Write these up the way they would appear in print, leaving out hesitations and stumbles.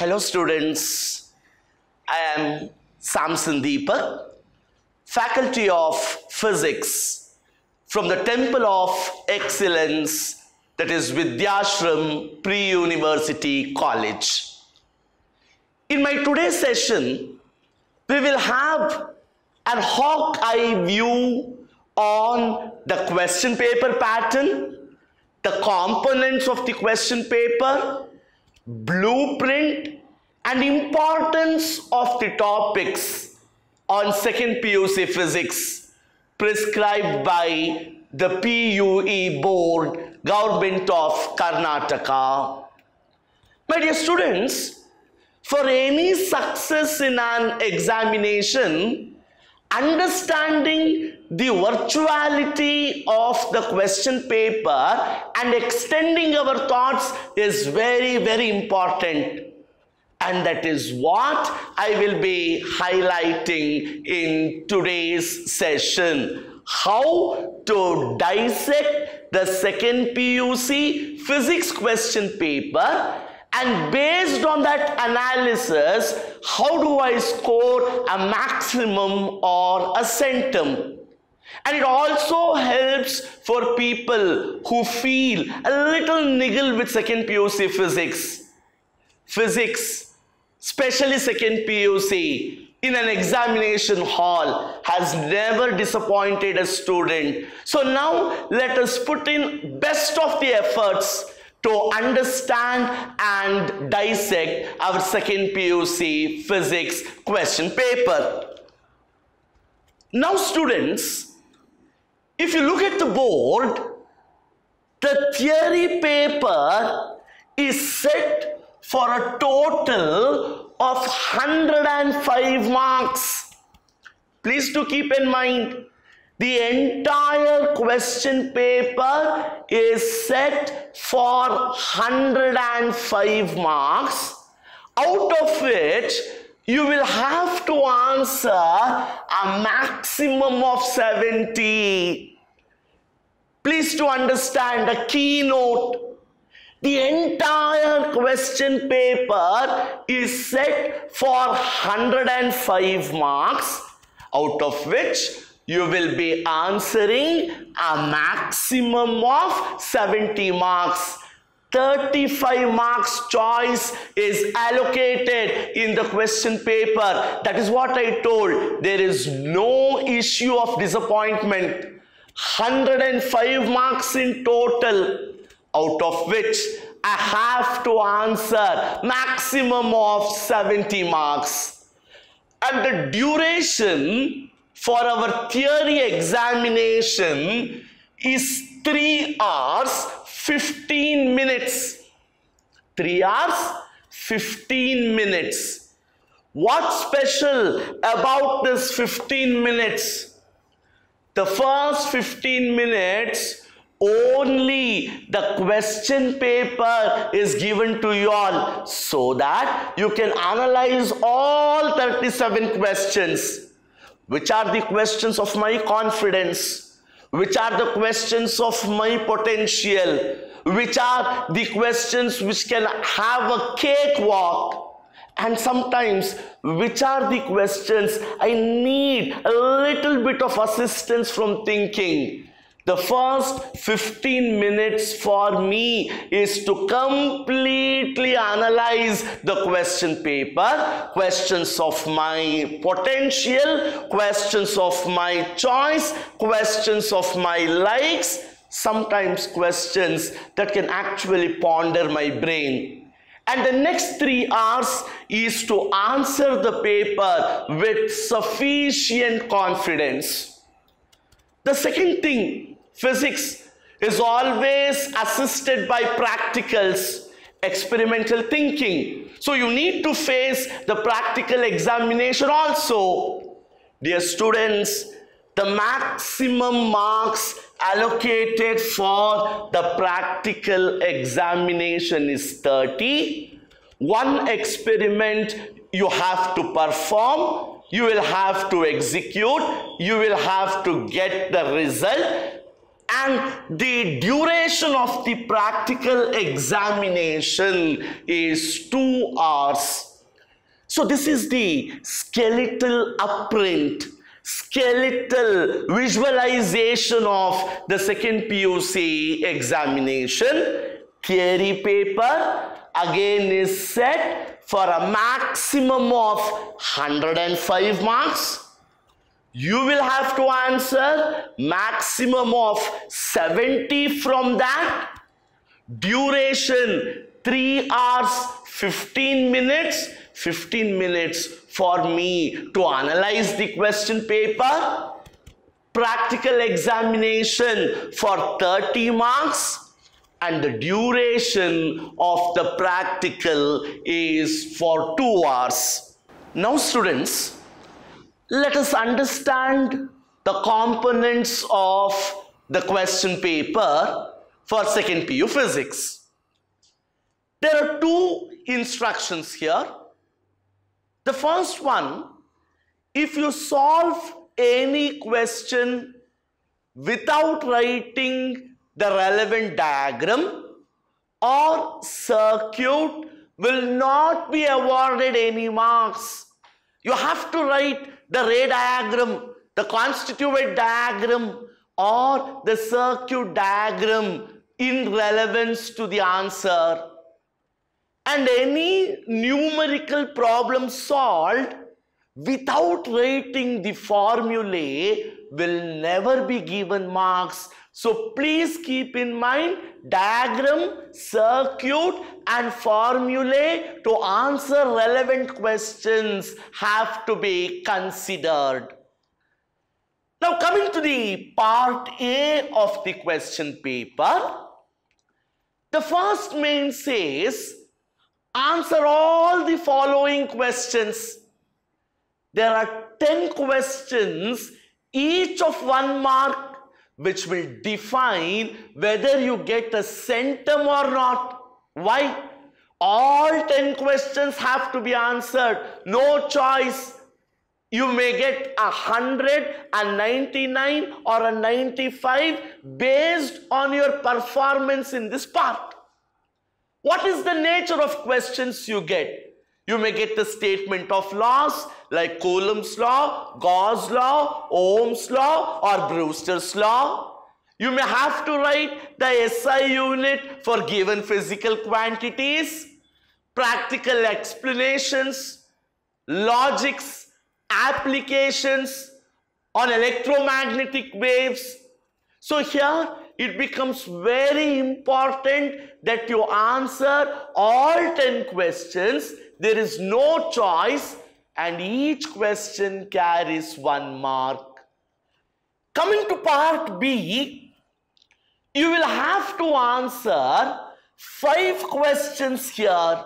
Hello students, I am Samson Deepak, Faculty of Physics from the Temple of Excellence, that is Vidhyaashram Pre-University College. In my today's session, we will have an hawk eye view on the question paper pattern, the components of the question paper, blueprint and importance of the topics on second PUC physics prescribed by the PUE board, Government of Karnataka. My dear students, for any success in an examination, understanding the virtuality of the question paper and extending our thoughts is very, very important. And that is what I will be highlighting in today's session. How to dissect the second PUC physics question paper, and based on that analysis, how do I score a maximum or a centum? And it also helps for people who feel a little niggle with second PUC physics. Physics, especially second PUC, in an examination hall has never disappointed a student. So now let us put in best of the efforts to understand and dissect our second PUC physics question paper. Now students, if you look at the board, the theory paper is set for a total of 105 marks. Please do keep in mind, the entire question paper is set for 105 marks, out of which you will have to answer a maximum of 70. Please to understand a keynote. The entire question paper is set for 105 marks, out of which you will be answering a maximum of 70 marks. 35 marks choice is allocated in the question paper. That is what I told. There is no issue of disappointment. 105 marks in total, out of which I have to answer maximum of 70 marks. And the duration for our theory examination is 3 hours 15 minutes. 3 hours 15 minutes. What's special about this 15 minutes? The first 15 minutes, only the question paper is given to you all so that you can analyze all 37 questions. Which are the questions of my confidence? Which are the questions of my potential? Which are the questions which can have a cakewalk? And sometimes, which are the questions I need a little bit of assistance from thinking? The first 15 minutes for me is to completely analyze the question paper, questions of my potential, questions of my choice, questions of my likes, sometimes questions that can actually ponder my brain. And the next 3 hours is to answer the paper with sufficient confidence. The second thing, physics is always assisted by practicals, experimental thinking. So you need to face the practical examination also. Dear students, the maximum marks allocated for the practical examination is 30. One experiment you have to perform, you will have to execute, you will have to get the result. and the duration of the practical examination is 2 hours. So this is the skeletal upprint, skeletal visualization of the second PUC examination. Theory paper again is set for a maximum of 105 marks. You will have to answer maximum of 70 from that. Duration 3 hours 15 minutes. 15 minutes for me to analyze the question paper. Practical examination for 30 marks. And the duration of the practical is for 2 hours. Now students, let us understand the components of the question paper for second PU physics. There are 2 instructions here. The first one, if you solve any question without writing the relevant diagram or circuit, will not be awarded any marks. You have to write the ray diagram, the constituent diagram, or the circuit diagram in relevance to the answer. And any numerical problem solved without writing the formulae will never be given marks. So please keep in mind, diagram, circuit and formulae to answer relevant questions have to be considered. Now coming to the part A of the question paper, the first main says, answer all the following questions. There are 10 questions, each of 1 mark, which will define whether you get a centum or not. Why? All 10 questions have to be answered. No choice. You may get 100, a 99 or a 95 based on your performance in this part. What is the nature of questions you get? You may get the statement of laws like Coulomb's law, Gauss law, Ohm's law or Brewster's law. You may have to write the SI unit for given physical quantities, practical explanations, logics, applications on electromagnetic waves. So here it becomes very important that you answer all 10 questions. There is no choice and each question carries 1 mark. Coming to part B, you will have to answer 5 questions here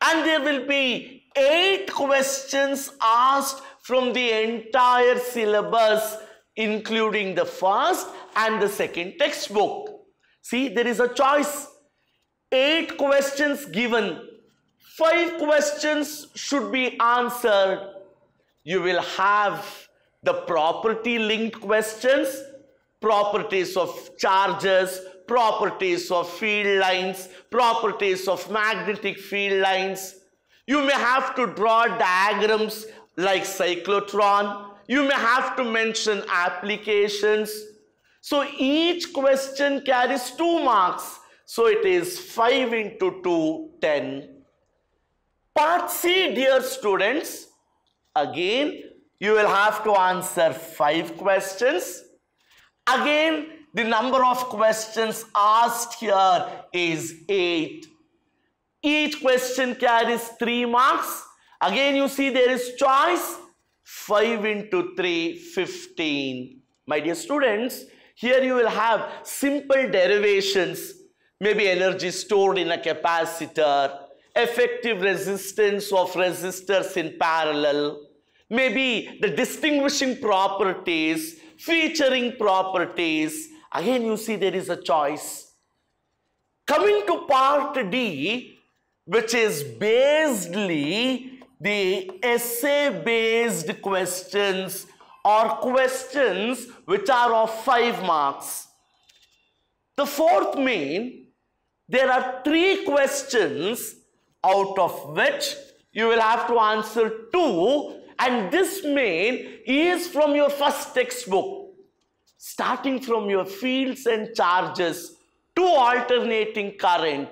and there will be 8 questions asked from the entire syllabus, including the first and the second textbook. See, there is a choice. 8 questions given. 5 questions should be answered. You will have the property linked questions, properties of charges, properties of field lines, properties of magnetic field lines. You may have to draw diagrams like cyclotron. You may have to mention applications. So each question carries 2 marks. So it is 5 into 2, 10. Part C, dear students, again you will have to answer 5 questions. Again, the number of questions asked here is 8. Each question carries 3 marks. Again, you see there is choice. 5 into 3, 15. My dear students, here you will have simple derivations. Maybe energy stored in a capacitor, effective resistance of resistors in parallel, maybe the distinguishing properties, featuring properties. Again, you see there is a choice. Coming to part D, which is basically the essay-based questions or questions which are of 5 marks. The fourth main, there are 3 questions out of which you will have to answer 2, and this main is from your first textbook. Starting from your fields and charges to alternating current,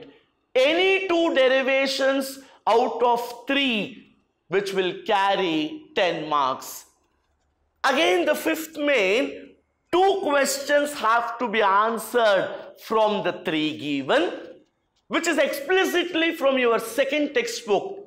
any 2 derivations out of 3 which will carry 10 marks. Again, the fifth main, 2 questions have to be answered from the 3 given, which is explicitly from your second textbook,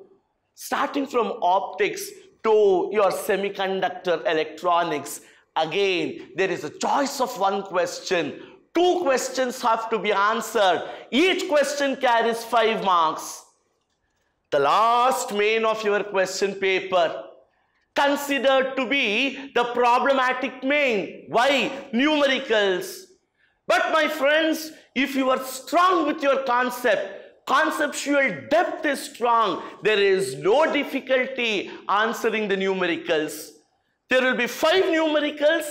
starting from optics to your semiconductor electronics. Again, there is a choice of 1 question. 2 questions have to be answered. Each question carries 5 marks. The last main of your question paper, considered to be the problematic main. Why? Numericals. But my friends, if you are strong with your conceptual depth is strong, there is no difficulty answering the numericals. There will be 5 numericals,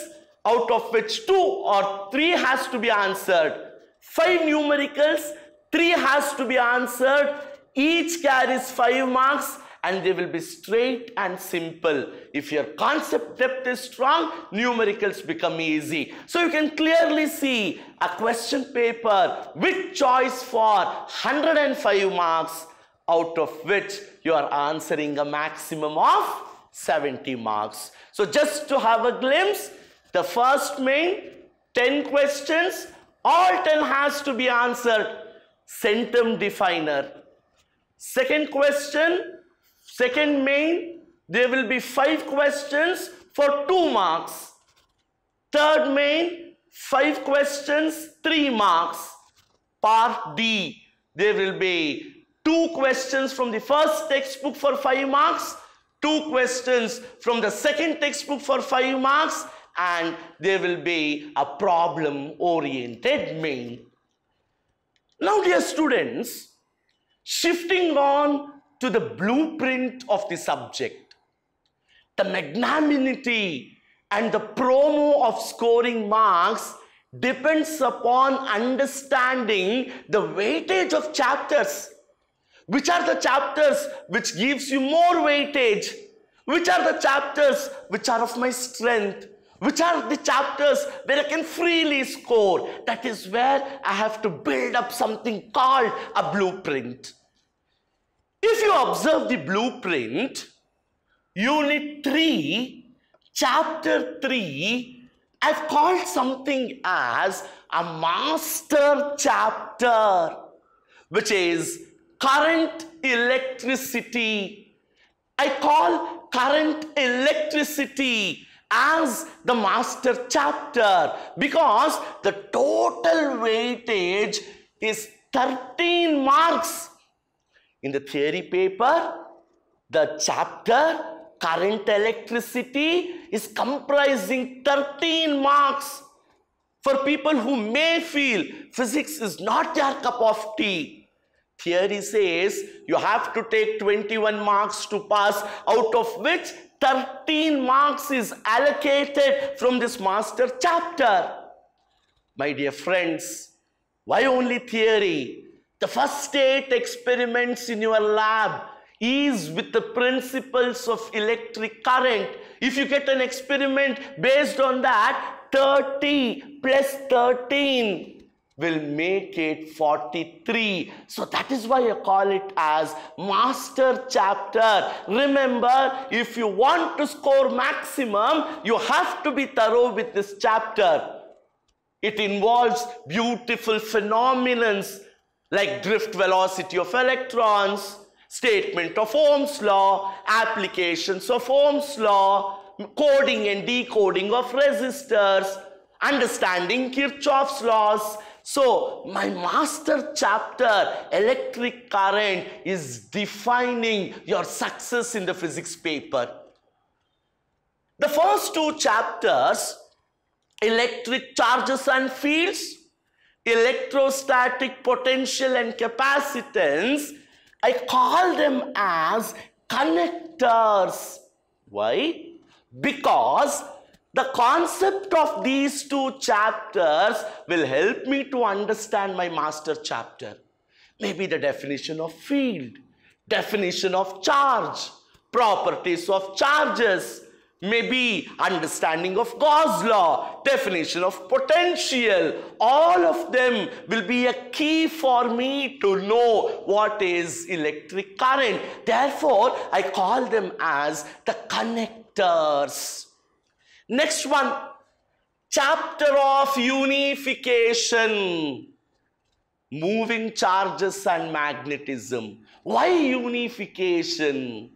out of which 2 or 3 has to be answered. 5 numericals, 3 has to be answered. Each carries 5 marks and they will be straight and simple. If your concept depth is strong, numericals become easy. So you can clearly see a question paper with choice for 105 marks, out of which you are answering a maximum of 70 marks. So just to have a glimpse, the first main, 10 questions, all 10 has to be answered. Centum definer. Second question, second main, there will be 5 questions for 2 marks. Third main, 5 questions, 3 marks. Part D, there will be 2 questions from the first textbook for 5 marks, 2 questions from the second textbook for 5 marks, and there will be a problem-oriented main. Now, dear students, shifting on to the blueprint of the subject, the magnanimity and the promo of scoring marks depends upon understanding the weightage of chapters. Which are the chapters which gives you more weightage? Which are the chapters which are of my strength? Which are the chapters where I can freely score? That is where I have to build up something called a blueprint. If you observe the blueprint, Unit 3, Chapter 3, I've called something as a master chapter, which is current electricity. I call current electricity as the master chapter because the total weightage is 13 marks. In the theory paper, the chapter current electricity is comprising 13 marks. For people who may feel physics is not their cup of tea, theory says you have to take 21 marks to pass, out of which 13 marks is allocated from this master chapter. My dear friends, why only theory? The first 8 experiments in your lab is with the principles of electric current. If you get an experiment based on that, 30 plus 13 will make it 43. So that is why I call it as master chapter. Remember, if you want to score maximum, you have to be thorough with this chapter. It involves beautiful phenomena like drift velocity of electrons, statement of Ohm's law, applications of Ohm's law, coding and decoding of resistors, understanding Kirchhoff's laws. So my master chapter, electric current, is defining your success in the physics paper. The first 2 chapters, electric charges and fields, electrostatic potential and capacitance, I call them as connectors. Why? Because The concept of these two chapters will help me to understand my master chapter. Maybe the definition of field, definition of charge, properties of charges, maybe understanding of Gauss law, definition of potential. All of them will be a key for me to know what is electric current. Therefore, I call them as the connectors. Next one, chapter of unification, moving charges and magnetism. Why unification?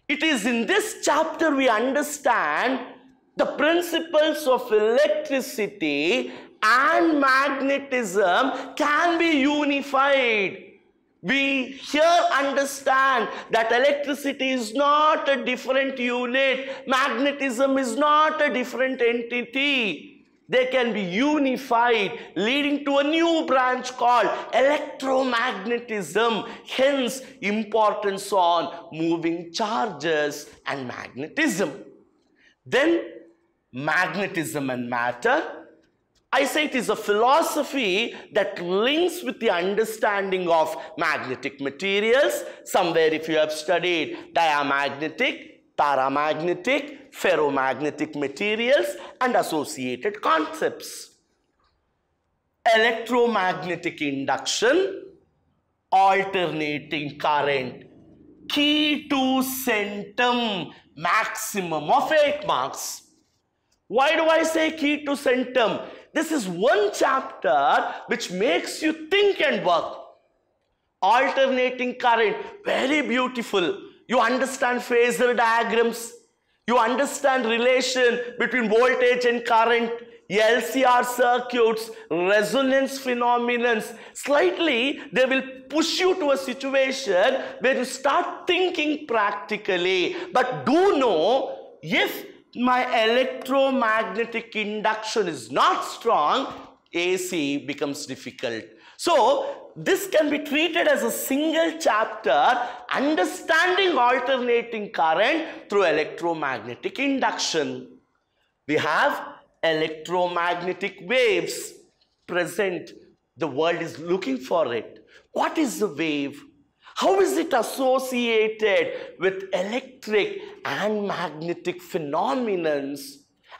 It is in this chapter we understand the principles of electricity and magnetism can be unified. We here understand that electricity is not a different unit, magnetism is not a different entity. They can be unified, leading to a new branch called electromagnetism. Hence, importance on moving charges and magnetism. Then, magnetism and matter. I say it is a philosophy that links with the understanding of magnetic materials. Somewhere if you have studied diamagnetic, paramagnetic, ferromagnetic materials and associated concepts. Electromagnetic induction, alternating current, key to centum, maximum of 8 marks. Why do I say key to centum? This is one chapter which makes you think and work. Alternating current, very beautiful. You understand phasor diagrams. You understand relation between voltage and current, LCR circuits, resonance phenomena. Slightly, they will push you to a situation where you start thinking practically. But do know, if my electromagnetic induction is not strong, AC becomes difficult. So, this can be treated as a single chapter, understanding alternating current through electromagnetic induction. We have electromagnetic waves present. The world is looking for it. What is the wave? How is it associated with electric and magnetic phenomena?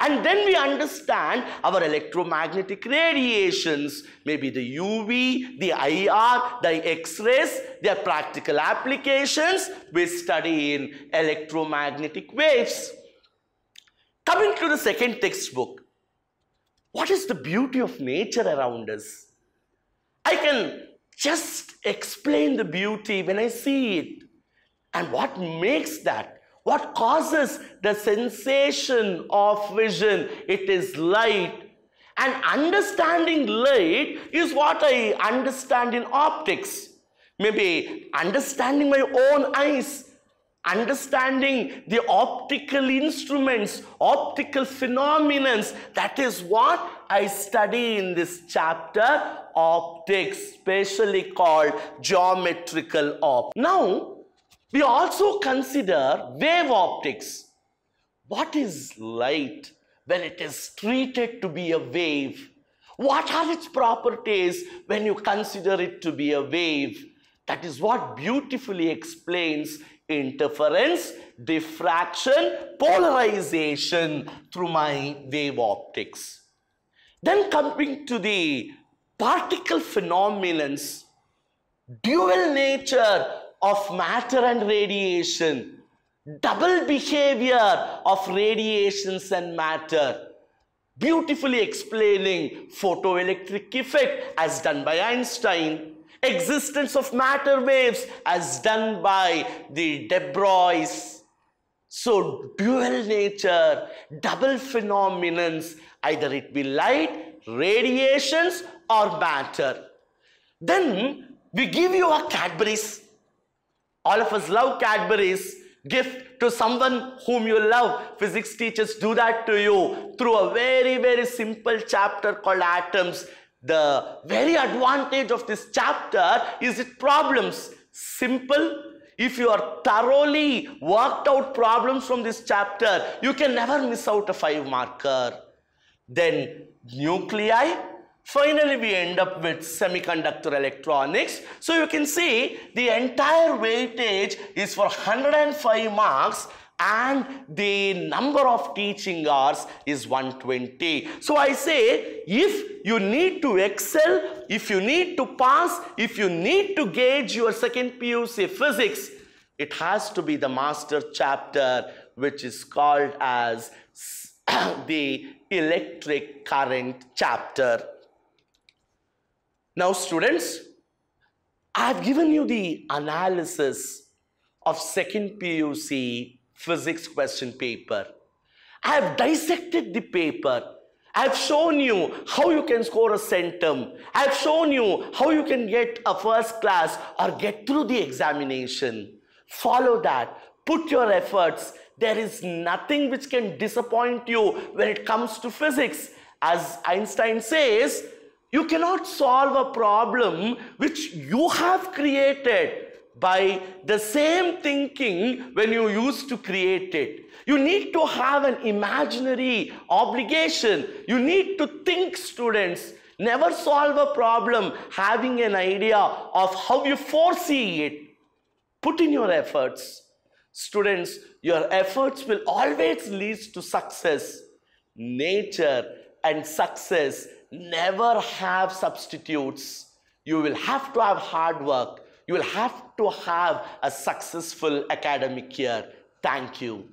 And then we understand our electromagnetic radiations, maybe the UV, the IR, the X-rays, their practical applications we study in electromagnetic waves. Coming to the second textbook, what is the beauty of nature around us? I can just explain the beauty when I see it. And what makes that? What causes the sensation of vision? It is light. And understanding light is what I understand in optics. Maybe understanding my own eyes, understanding the optical instruments, optical phenomena. That is what I study in this chapter, optics, specially called geometrical optics. Now, we also consider wave optics. What is light when it is treated to be a wave? What are its properties when you consider it to be a wave? That is what beautifully explains interference, diffraction, polarization through my wave optics. Then coming to the particle phenomena, dual nature of matter and radiation, double behavior of radiations and matter, beautifully explaining photoelectric effect as done by Einstein, existence of matter waves as done by the De Broglie. So dual nature, double phenomena, either it be light, radiations or matter. Then we give you a Cadbury's. All of us love Cadbury's. Gift to someone whom you love. Physics teachers do that to you through a very, very simple chapter called atoms. The very advantage of this chapter is its problems. Simple, if you are thoroughly worked out problems from this chapter, you can never miss out a 5 marker. Then nuclei. Finally, we end up with semiconductor electronics. So you can see the entire weightage is for 105 marks and the number of teaching hours is 120. So I say, if you need to excel, if you need to pass, if you need to gauge your second PUC physics, it has to be the master chapter, which is called as the electric current chapter. Now students, I have given you the analysis of second PUC physics question paper. I have dissected the paper. I have shown you how you can score a centum. I have shown you how you can get a first class or get through the examination. Follow that. Put your efforts. There is nothing which can disappoint you when it comes to physics. As Einstein says, you cannot solve a problem which you have created by the same thinking when you used to create it. You need to have an imaginary obligation. You need to think, students. Never solve a problem having an idea of how you foresee it. Put in your efforts. Students, your efforts will always lead to success. Nature and success never have substitutes. You will have to have hard work. You will have to have a successful academic year. Thank you.